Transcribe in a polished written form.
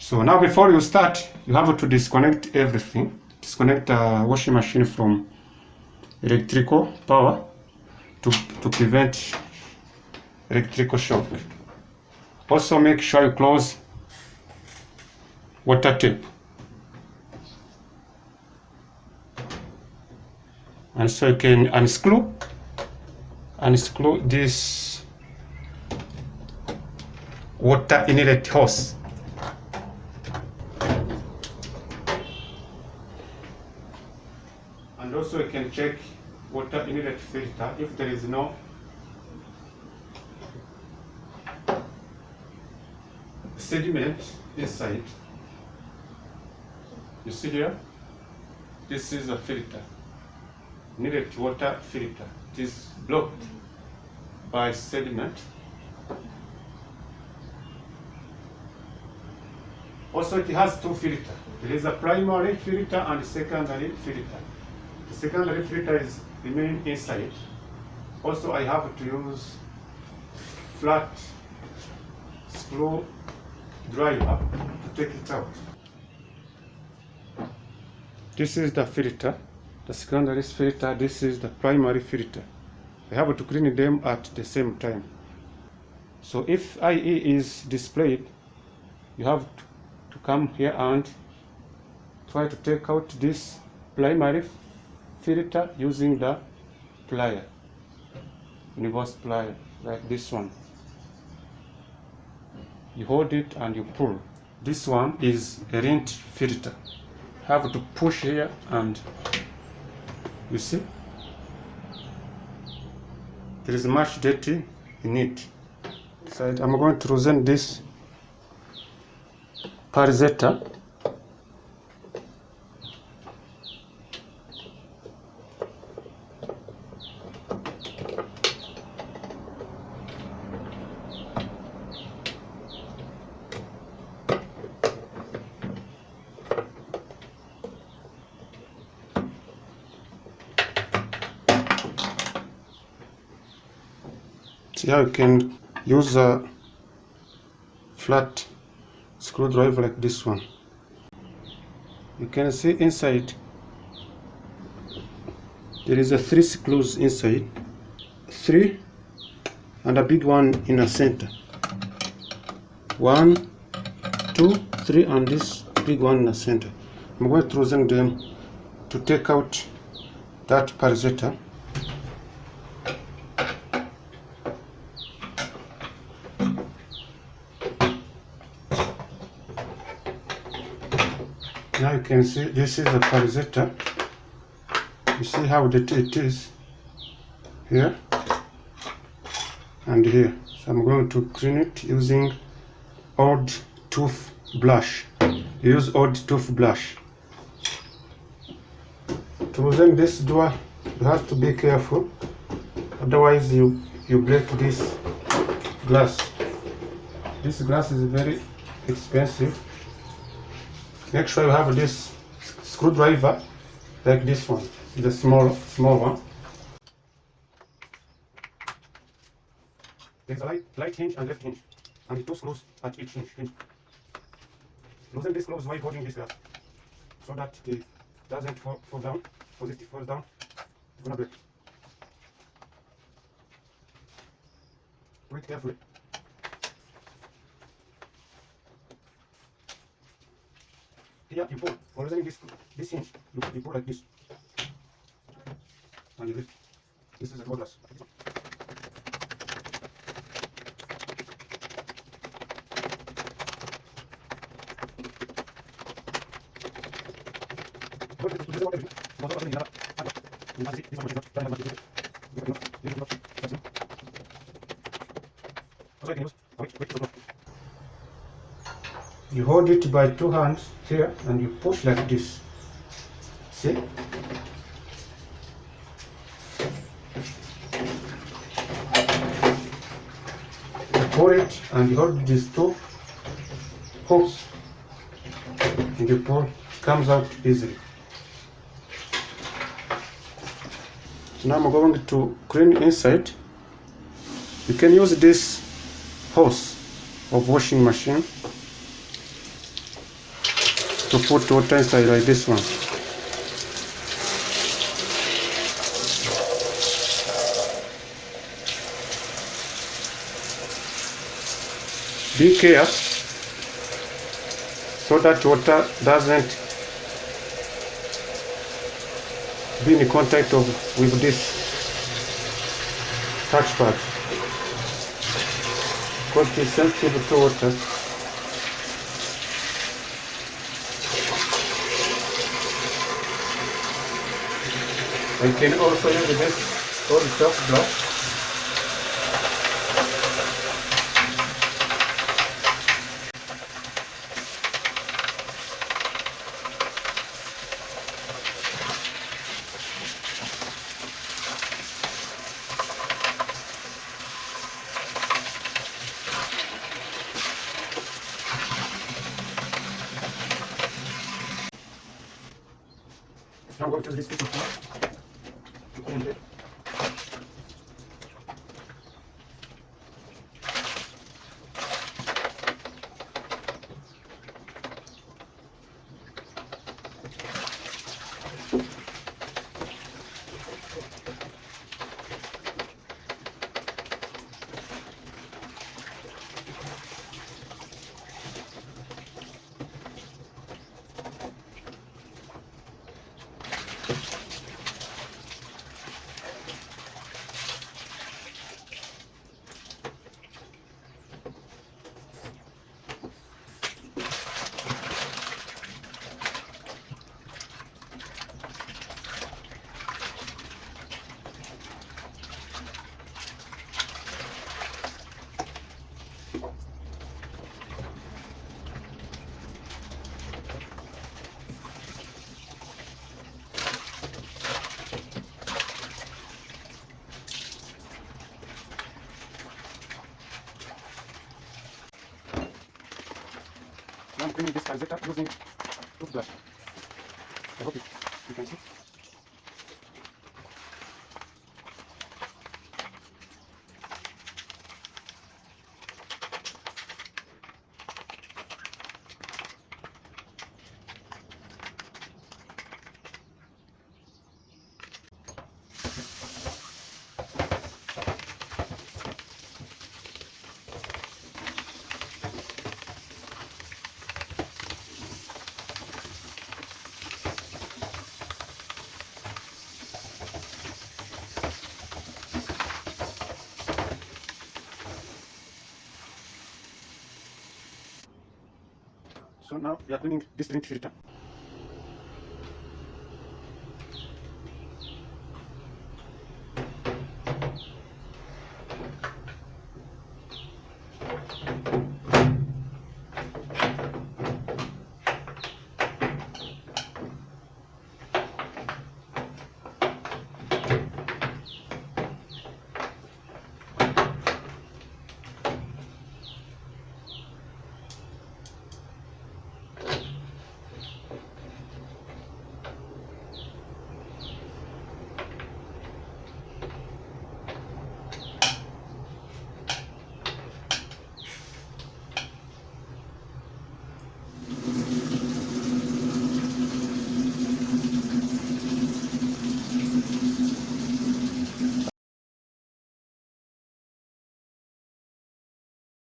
So now before you start, you have to disconnect everything. Disconnect the washing machine from electrical power to prevent electrical shock. Also make sure you close water tap. And so you can unscrew this water inlet hose. And also you can check water inlet filter if there is no sediment inside. You see here, this is a filter, inlet water filter. It is blocked by sediment. Also it has two filters. There is a primary filter and secondary filter. The secondary filter is remain inside. Also I have to use flat screw driver to take it out. This is the filter, the secondary filter. This is the primary filter. I have to clean them at the same time. So if IE is displayed, you have to come here and try to take out this primary filter using the plier, universe plier, like this one. You hold it and you pull. This one is a rent filter. Have to push here and you see there is much dirty in it. So I'm going to loosen this parizetter. See how you can use a flat screwdriver like this one. You can see inside there is a 3 screws inside, 3 and a big one in the center. 1, 2, 3 and this big one in the center. I'm going to loosen them to take out that parizetter. Now you can see this is a parizetter. You see how dirty it is here and here. So I'm going to clean it using old tooth brush. Use old tooth brush. To loosen this door, you have to be careful, otherwise you break this glass. This glass is very expensive. Make sure you have this screwdriver like this one, the small one. There's a right hinge and left hinge, and 2 screws at each hinge. Loosen this close while holding this glass, so that it doesn't fall down. Because if it falls down, it's gonna break. Do it carefully. Here you pull. For loosening this hinge, you pull like this, and you lift. This is a glass. You hold it by 2 hands here and you push like this. See? You pull it and you hold these 2 hooks and you pull, it comes out easily. So now I'm going to clean inside. You can use this hose of washing machine to put water inside like this one. Be careful so that water doesn't be in contact with this touchpad, because it is sensitive to water. I can also use this old soft brush. Now I'm going to use this piece of cloth to put in there. Now I'm cleaning this calceta using toothbrush. I hope you can see. So now we are cleaning this drink filter.